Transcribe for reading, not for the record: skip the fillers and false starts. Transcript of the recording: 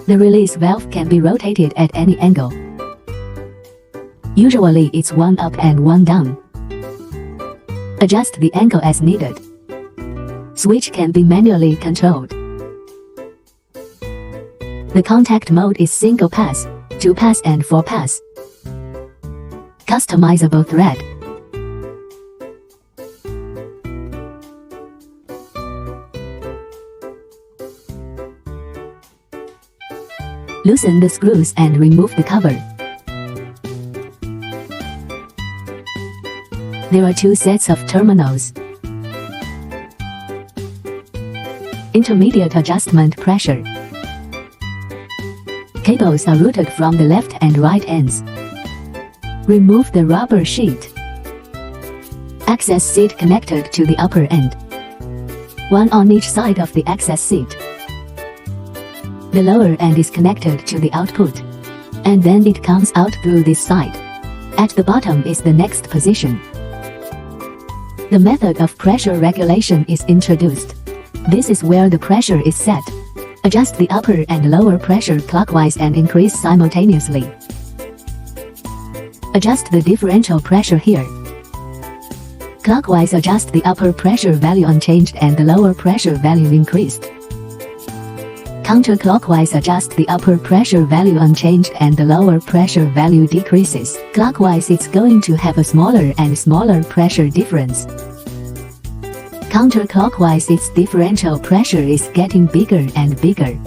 The release valve can be rotated at any angle. Usually it's one up and one down. Adjust the angle as needed. Switch can be manually controlled. The contact mode is single pass, 2 pass and 4 pass. Customizable thread. Loosen the screws and remove the cover. There are 2 sets of terminals. Intermediate adjustment pressure. Cables are routed from the left and right ends. Remove the rubber sheet. Access seat connected to the upper end. One on each side of the access seat. The lower end is connected to the output, and then it comes out through this side. At the bottom is the next position. The method of pressure regulation is introduced. This is where the pressure is set. Adjust the upper and lower pressure clockwise and increase simultaneously. Adjust the differential pressure here. Clockwise adjust the upper pressure value unchanged and the lower pressure value increased. Counterclockwise adjust the upper pressure value unchanged and the lower pressure value decreases. Clockwise it's going to have a smaller and smaller pressure difference. Counterclockwise its differential pressure is getting bigger and bigger.